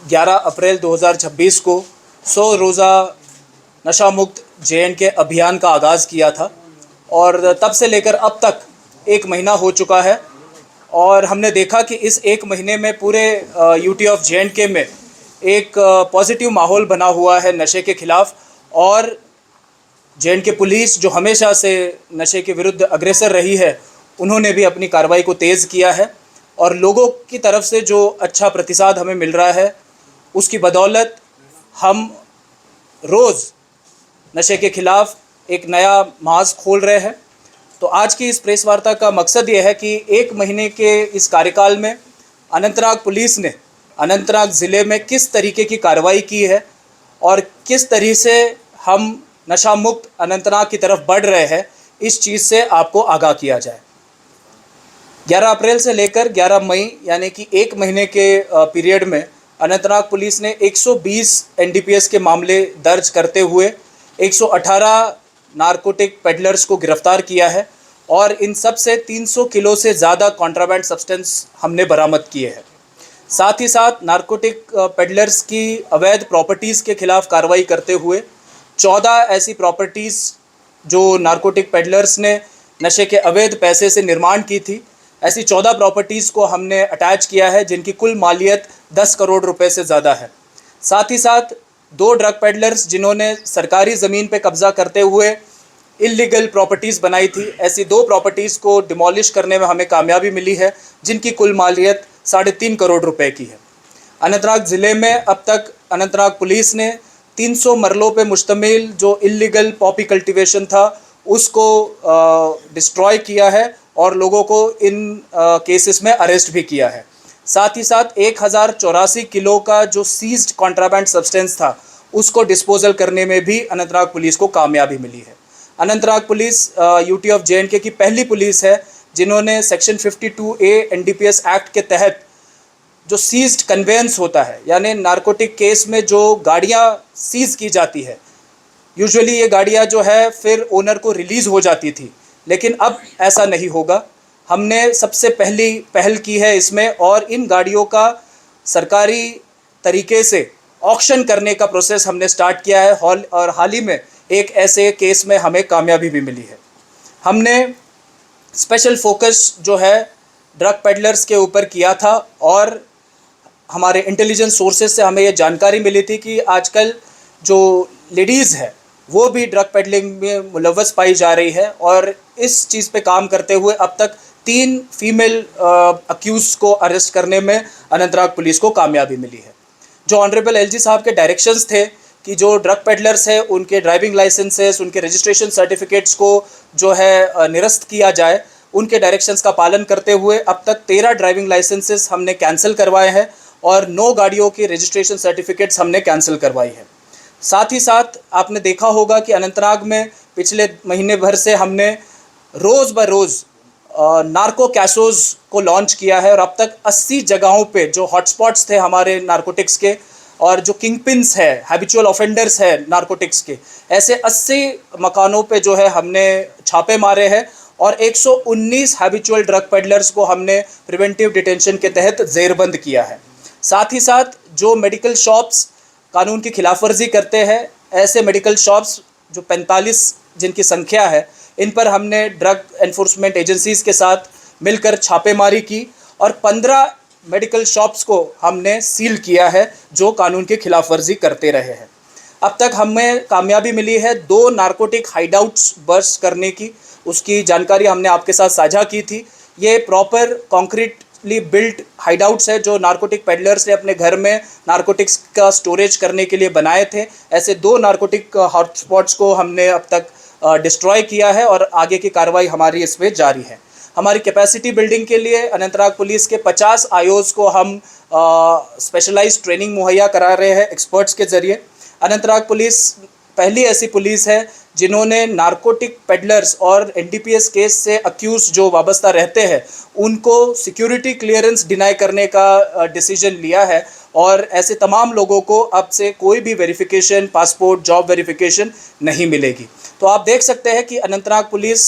11 अप्रैल 2026 को 100 रोज़ा नशा मुक्त JNK अभियान का आगाज़ किया था और तब से लेकर अब तक 1 महीना हो चुका है। और हमने देखा कि इस 1 महीने में पूरे UT ऑफ JNK में एक पॉजिटिव माहौल बना हुआ है नशे के ख़िलाफ़। और JNK पुलिस जो हमेशा से नशे के विरुद्ध अग्रसर रही है, उन्होंने भी अपनी कार्रवाई को तेज़ किया है और लोगों की तरफ से जो अच्छा प्रतिसाद हमें मिल रहा है, उसकी बदौलत हम रोज़ नशे के ख़िलाफ़ एक नया मार्ग खोल रहे हैं। तो आज की इस प्रेस वार्ता का मकसद ये है कि 1 महीने के इस कार्यकाल में अनंतनाग पुलिस ने अनंतनाग ज़िले में किस तरीके की कार्रवाई की है और किस तरह से हम नशा मुक्त अनंतनाग की तरफ बढ़ रहे हैं, इस चीज़ से आपको आगाह किया जाए। 11 अप्रैल से लेकर 11 मई यानी कि 1 महीने के पीरियड में अनंतनाग पुलिस ने 120 NDPS के मामले दर्ज करते हुए 118 नारकोटिक पेडलर्स को गिरफ्तार किया है और इन सब से 300 किलो से ज़्यादा कॉन्ट्राबैंड सब्सटेंस हमने बरामद किए हैं। साथ ही साथ नारकोटिक पेडलर्स की अवैध प्रॉपर्टीज़ के खिलाफ कार्रवाई करते हुए 14 ऐसी प्रॉपर्टीज़ जो नारकोटिक पेडलर्स ने नशे के अवैध पैसे से निर्माण की थी, ऐसी 14 प्रॉपर्टीज़ को हमने अटैच किया है, जिनकी कुल मालियत 10 करोड़ रुपए से ज़्यादा है। साथ ही साथ 2 ड्रग पेडलर्स जिन्होंने सरकारी ज़मीन पे कब्ज़ा करते हुए इलीगल प्रॉपर्टीज़ बनाई थी, ऐसी 2 प्रॉपर्टीज़ को डिमोलिश करने में हमें कामयाबी मिली है, जिनकी कुल मालियत 3.5 करोड़ रुपए की है। अनंतनाग ज़िले में अब तक अनंतनाग पुलिस ने 300 मरलों पे मुश्तमिल जो इलीगल पॉपी कल्टीवेशन था, उसको डिस्ट्रॉय किया है और लोगों को इन केसेस में अरेस्ट भी किया है। साथ ही साथ 1084 किलो का जो सीज्ड कॉन्ट्राबैंड सब्सटेंस था, उसको डिस्पोजल करने में भी अनंतनाग पुलिस को कामयाबी मिली है। Anantnag police UT of JNK की पहली पुलिस है जिन्होंने सेक्शन 52A NDPS एक्ट के तहत जो सीज्ड कन्वेंस होता है, यानी नारकोटिक केस में जो गाड़ियाँ सीज़ की जाती है, यूजुअली ये गाड़ियाँ जो है फिर ओनर को रिलीज़ हो जाती थी, लेकिन अब ऐसा नहीं होगा। हमने सबसे पहली पहल की है इसमें और इन गाड़ियों का सरकारी तरीके से ऑक्शन करने का प्रोसेस हमने स्टार्ट किया है। और हाल ही में एक ऐसे केस में हमें कामयाबी भी मिली है। हमने स्पेशल फोकस जो है ड्रग पेडलर्स के ऊपर किया था और हमारे इंटेलिजेंस सोर्सेज से हमें ये जानकारी मिली थी कि आजकल जो लेडीज़ है वो भी ड्रग पेडलिंग में मुलव्वस पाई जा रही है और इस चीज़ पे काम करते हुए अब तक 3 फीमेल अक्यूज़ को अरेस्ट करने में अनंतनाग पुलिस को कामयाबी मिली है। जो ऑनरेबल LG साहब के डायरेक्शंस थे कि जो ड्रग पेडलर्स है उनके ड्राइविंग लाइसेंसेस, उनके रजिस्ट्रेशन सर्टिफिकेट्स को जो है निरस्त किया जाए, उनके डायरेक्शंस का पालन करते हुए अब तक 13 ड्राइविंग लाइसेंसेस हमने कैंसिल करवाए हैं और 9 गाड़ियों की रजिस्ट्रेशन सर्टिफिकेट्स हमने कैंसिल करवाई है। साथ ही साथ आपने देखा होगा कि अनंतनाग में पिछले महीने भर से हमने रोज़ ब रोज़ नार्को कैसोज़ को लॉन्च किया है और अब तक 80 जगहों पे जो हॉटस्पॉट्स थे हमारे नारकोटिक्स के और जो किंग पिन्स है, हैबिचुअल ऑफेंडर्स है नारकोटिक्स के, ऐसे 80 मकानों पे जो है हमने छापे मारे हैं और 119 हैबिचुअल ड्रग पेडलर्स को हमने प्रिवेंटिव डिटेंशन के तहत जेरबंद किया है। साथ ही साथ जो मेडिकल शॉप्स कानून की खिलाफवर्जी करते हैं, ऐसे मेडिकल शॉप्स जो 45 जिनकी संख्या है, इन पर हमने ड्रग एनफोर्समेंट एजेंसीज़ के साथ मिलकर छापेमारी की और 15 मेडिकल शॉप्स को हमने सील किया है जो कानून की खिलाफवर्जी करते रहे हैं। अब तक हमें कामयाबी मिली है 2 नारकोटिक हाइडआउट्स बर्स्ट करने की, उसकी जानकारी हमने आपके साथ साझा की थी। ये प्रॉपर कॉन्क्रीटली बिल्ट हाइडआउट्स है जो नारकोटिक पेडलर्स ने अपने घर में नारकोटिक्स का स्टोरेज करने के लिए बनाए थे। ऐसे 2 नारकोटिक हॉटस्पॉट्स को हमने अब तक डिस्ट्रॉय किया है और आगे की कार्रवाई हमारी इसमें जारी है। हमारी कैपेसिटी बिल्डिंग के लिए अनंतनाग पुलिस के 50 IOs को हम स्पेशलाइज्ड ट्रेनिंग मुहैया करा रहे हैं एक्सपर्ट्स के ज़रिए। अनंतनाग पुलिस पहली ऐसी पुलिस है जिन्होंने नारकोटिक पेडलर्स और NDPS केस से अक्यूज जो वाबस्ता रहते हैं उनको सिक्योरिटी क्लियरेंस डिनाई करने का डिसीजन लिया है और ऐसे तमाम लोगों को अब से कोई भी वेरिफिकेशन, पासपोर्ट, जॉब वेरिफिकेशन नहीं मिलेगी। तो आप देख सकते हैं कि अनंतनाग पुलिस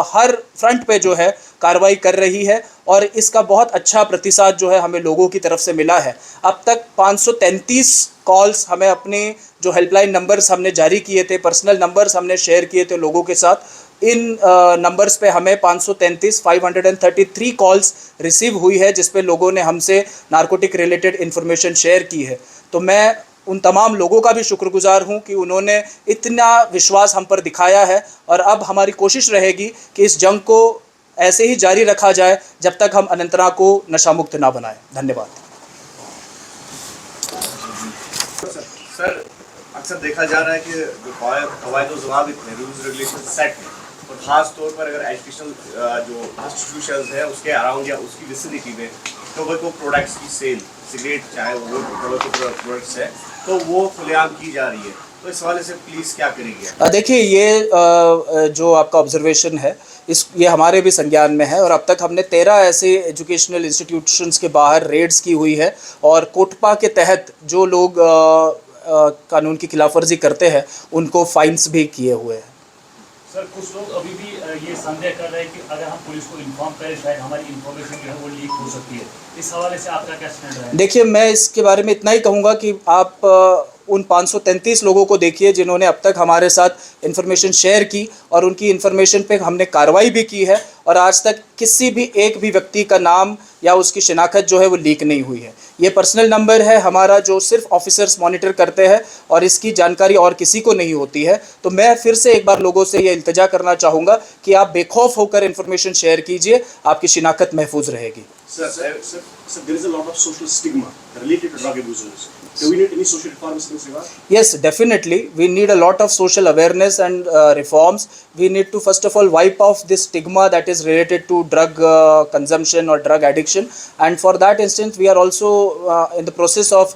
हर फ्रंट पे जो है कार्रवाई कर रही है और इसका बहुत अच्छा प्रतिसाद जो है हमें लोगों की तरफ से मिला है। अब तक 533 कॉल्स हमें अपने जो हेल्पलाइन नंबर्स हमने जारी किए थे, पर्सनल नंबर्स हमने शेयर किए थे लोगों के साथ, इन नंबर्स पे हमें 533 कॉल्स रिसीव हुई है जिस पे लोगों ने हमसे नारकोटिक रिलेटेड इन्फॉर्मेशन शेयर की है। तो मैं उन तमाम लोगों का भी शुक्रगुजार हूं कि उन्होंने इतना विश्वास हम पर दिखाया है और अब हमारी कोशिश रहेगी कि इस जंग को ऐसे ही जारी रखा जाए जब तक हम अनंतनाग को नशा मुक्त ना बनाएं। धन्यवाद। सर, अक्सर देखा जा रहा है कि जो कवायद और ज़वाबित हैं, रूल्स रेगुलेशन सेट हैं, और ख़ास तौर पर अगर एजुकेशनल जो इंस्टीट्यूशंस है उसके अराउंड या उसकी विसिनिटी में टोबैको प्रोडक्ट्स की सेल, सिगरेट चाहे वो टोबैको प्रोडक्ट्स है, तो वो खुलेआम की जा रही है, तो इस हवाले से प्लीज़ क्या करेंगे? देखिए, ये जो आपका ऑब्जर्वेशन है ये हमारे भी संज्ञान में है और अब तक हमने 13 ऐसे एजुकेशनल इंस्टीट्यूशंस के बाहर रेड्स की हुई है और कोटपा के तहत जो लोग कानून की खिलाफवर्जी करते हैं उनको फाइन्स भी किए हुए हैं। सर, कुछ लोग अभी भी ये संदेह कर रहे हैं कि अगर हम पुलिस को इन्फॉर्म करें शायद हमारी इन्फॉर्मेशन जो है वो लीक हो सकती है। इस हवाले से आपका क्या स्टैंड है? देखिए, मैं इसके बारे में इतना ही कहूँगा कि आप उन 533 लोगों को देखिए जिन्होंने अब तक हमारे साथ इन्फॉर्मेशन शेयर की और उनकी इन्फॉर्मेशन पे हमने कार्रवाई भी की है और आज तक किसी भी एक भी व्यक्ति का नाम या उसकी शिनाख्त जो है वो लीक नहीं हुई है। ये पर्सनल नंबर है हमारा जो सिर्फ ऑफिसर्स मॉनिटर करते हैं और इसकी जानकारी और किसी को नहीं होती है। तो मैं फिर से एक बार लोगों से ये इल्तिजा करना चाहूँगा कि आप बेखौफ होकर इन्फॉर्मेशन शेयर कीजिए, आपकी शिनाख्त महफूज रहेगी। Sir, there is a lot of social stigma related to drug abusers. Do we need any social reforms in this regard? Yes, definitely. We need a lot of social awareness and reforms. We need to first of all wipe off this stigma that is related to drug consumption or drug addiction. And for that instance, we are also in the process of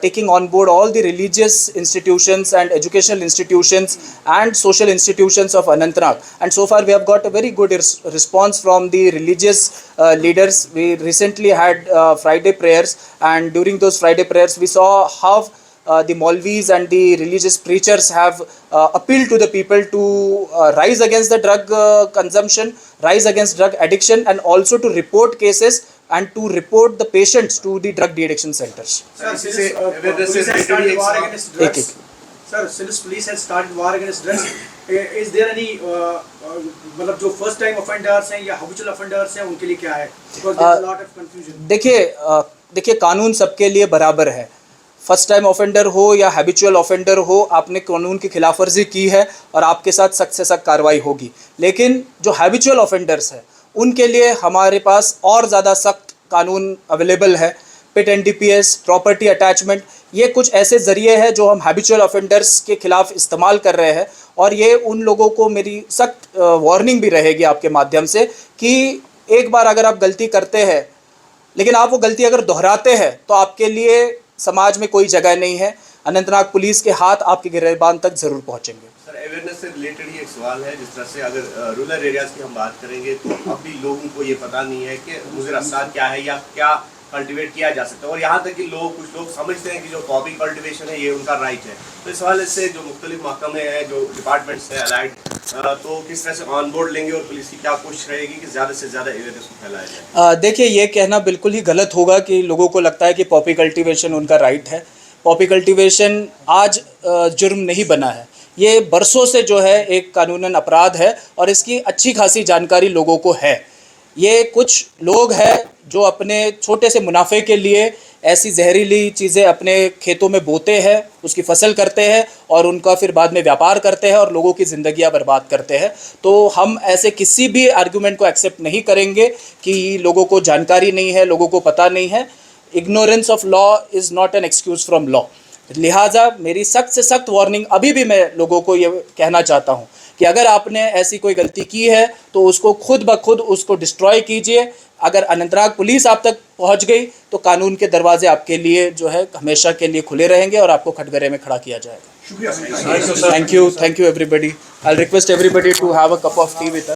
taking on board all the religious institutions and educational institutions and social institutions of Anantnag. And so far we have got a very good response from the religious leaders. We recently had Friday prayers, and during those Friday prayers we saw how the Maulvis and the religious preachers have appealed to the people to rise against the drug consumption, rise against drug addiction, and also to report cases and to report the patients to the drug de-addiction centers. Sir, since police has started war against drugs, is there any मतलब जो first time offenders हैं या habitual offenders हैं उनके लिए क्या है? Because there is a lot of confusion. देखिए कानून सबके लिए बराबर है। फर्स्ट टाइम ऑफेंडर हो या हैबिचुअल ऑफेंडर हो, आपने कानून की खिलाफवर्जी की है और आपके साथ सख्त से सख्त कार्रवाई होगी। लेकिन जो हैबिचुअल ऑफेंडर्स हैं उनके लिए हमारे पास और ज़्यादा सख्त कानून अवेलेबल है। पिट NDPS, प्रॉपर्टी अटैचमेंट, ये कुछ ऐसे ज़रिए हैं जो हम हैबिचुअल ऑफेंडर्स के ख़िलाफ़ इस्तेमाल कर रहे हैं और ये उन लोगों को मेरी सख्त वार्निंग भी रहेगी आपके माध्यम से कि एक बार अगर आप गलती करते हैं लेकिन आप वो गलती अगर दोहराते हैं तो आपके लिए समाज में कोई जगह नहीं है। अनंतनाग पुलिस के हाथ आपके गिरबान तक ज़रूर पहुँचेंगे। सर, अवेयरनेस से रिलेटेड ही एक सवाल है, जिस तरह से अगर रूरल एरियाज़ की हम बात करेंगे तो अब भी लोगों को ये पता नहीं है कि मुज़र असरात क्या है या क्या कल्टिवेट किया जा सकता है, और यहाँ तक कि कुछ लोग समझते हैं कि जो पॉपी कल्टिवेशन है ये उनका राइट है। तो इस हवाले से जो मुख्तलिफ महकमे हैं, जो डिपार्टमेंट्स हैं अलाइड, तो किस तरह से ऑन बोर्ड लेंगे और पुलिस की क्या कोशिश रहेगी कि ज़्यादा से ज़्यादा अवेयरनेस को फैलाया जाए? देखिए, ये कहना बिल्कुल ही गलत होगा कि लोगों को लगता है कि पॉपी कल्टिवेशन उनका राइट है। पॉपी कल्टिवेशन आज जुर्म नहीं बना है, ये बरसों से जो है एक कानूनन अपराध है और इसकी अच्छी खासी जानकारी लोगों को है। ये कुछ लोग हैं जो अपने छोटे से मुनाफे के लिए ऐसी जहरीली चीज़ें अपने खेतों में बोते हैं, उसकी फसल करते हैं और उनका फिर बाद में व्यापार करते हैं और लोगों की ज़िंदगियां बर्बाद करते हैं। तो हम ऐसे किसी भी आर्गूमेंट को एक्सेप्ट नहीं करेंगे कि लोगों को जानकारी नहीं है, लोगों को पता नहीं है। Ignorance of law is not an excuse from law. लिहाजा मेरी सख्त से सख्त वार्निंग अभी भी मैं लोगों को ये कहना चाहता हूँ कि अगर आपने ऐसी कोई गलती की है तो उसको खुद ब खुद उसको डिस्ट्रॉय कीजिए। अगर अनंतनाग पुलिस आप तक पहुंच गई तो कानून के दरवाजे आपके लिए जो है हमेशा के लिए खुले रहेंगे और आपको कटघरे में खड़ा किया जाएगा। शुक्रिया। Thank you everybody. I request everybody to have a cup of tea with